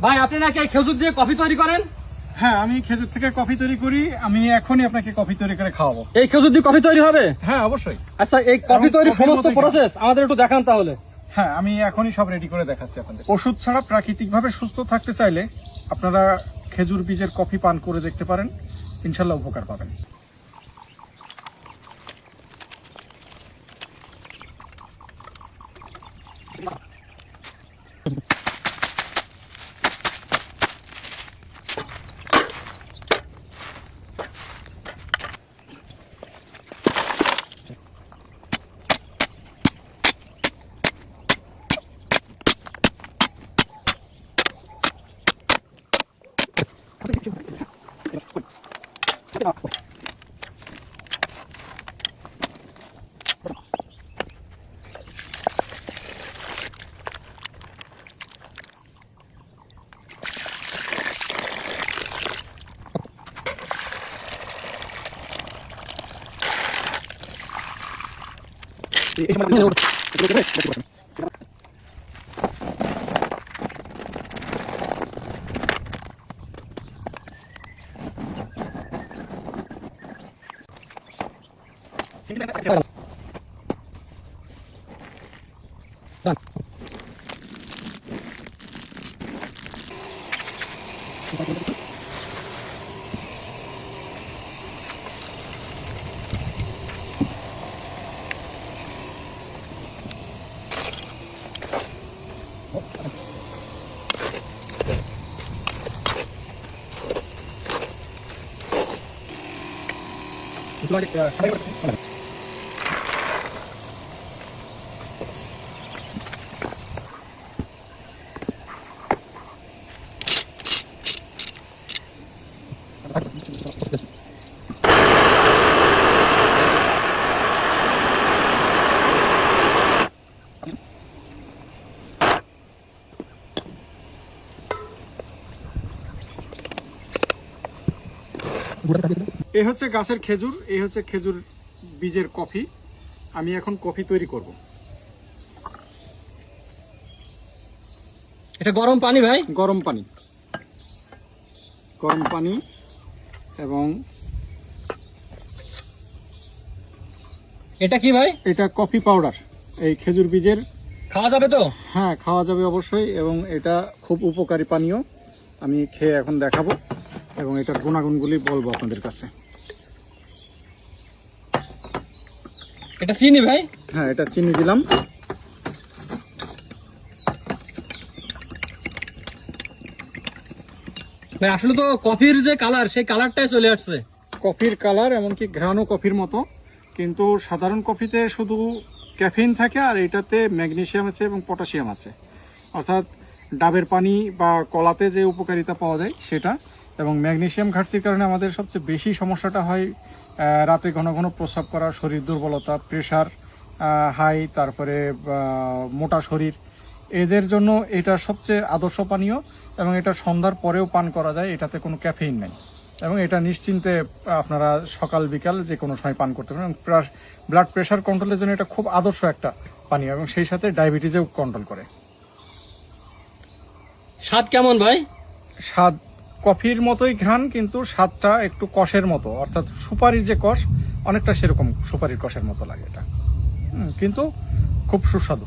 ভাই আপনি নাকি এই খেজুর দিয়ে কফি তৈরি করেন? হ্যাঁ, আমি খেজুর থেকে কফি তৈরি করি। আমি এখনই আপনাকে কফি তৈরি করে খাওয়াবো। এই খেজুর দিয়ে কফি তৈরি হবে? হ্যাঁ, অবশ্যই। আচ্ছা, এই কফি এবং তৈরির কফির সমস্ত মতোই প্রসেস আমাদের একটু দেখান তাহলে। হ্যাঁ, আমি এখনই সব রেডি করে দেখাচ্ছি আপনাদের। ওষুধ ছাড়া প্রাকৃতিকভাবে সুস্থ থাকতে চাইলে আপনারা খেজুর বীজের কফি পান করে দেখতে পারেন, ইনশাল্লাহ উপকার পাবেন। এই হচ্ছে গাছের খেজুর, এই হচ্ছে খেজুর বীজের কফি। আমি এখন কফি তৈরি করব। এটা গরম পানি ভাই? গরম পানি, গরম পানি এবং এটা কি ভাই? এটা কফি পাউডার। এই খেজুর বীজের খাওয়া যাবে তো? হ্যাঁ, খাওয়া যাবে অবশ্যই, এবং এটা খুব উপকারী পানীয়। আমি খেয়ে এখন দেখাবো এবং এটার গুণাগুণগুলি বলবো আপনাদের কাছে। এটা চিনি ভাই? হ্যাঁ, এটা চিনি দিলাম। ভাই আসলে তো কফির যে কালার, সেই কালারটাই চলে আসছে। কফির কালার, এমনকি ঘ্রাণও কফির মতো, কিন্তু সাধারণ কফিতে শুধু ক্যাফিন থাকে, আর এটাতে ম্যাগনেসিয়াম আছে এবং পটাশিয়াম আছে। অর্থাৎ ডাবের পানি বা কলাতে যে উপকারিতা পাওয়া যায় সেটা। এবং ম্যাগনেসিয়াম ঘাটতির কারণে আমাদের সবচেয়ে বেশি সমস্যাটা হয় রাতে ঘন ঘন প্রস্রাব করা, শরীর দুর্বলতা, প্রেশার হাই, তারপরে মোটা শরীর। এদের জন্য এটা সবচেয়ে আদর্শ পানীয়, এবং এটা সন্ধ্যার পরেও পান করা যায়। এটাতে কোনো ক্যাফেইন নেই, এবং এটা নিশ্চিন্তে আপনারা সকাল বিকাল যে কোনো সময় পান করতে পারেন। ব্লাড প্রেশার কন্ট্রোলের জন্য এটা খুব আদর্শ একটা পানীয়, এবং সেই সাথে ডায়াবেটিসেও কন্ট্রোল করে। স্বাদ কেমন ভাই? স্বাদ কফির মতোই ঘ্রাণ, কিন্তু স্বাদটা একটু কষের মতো, অর্থাৎ সুপারির যে কষ, অনেকটা সেরকম সুপারির কষের মতো লাগে এটা। কিন্তু খুব সুস্বাদু।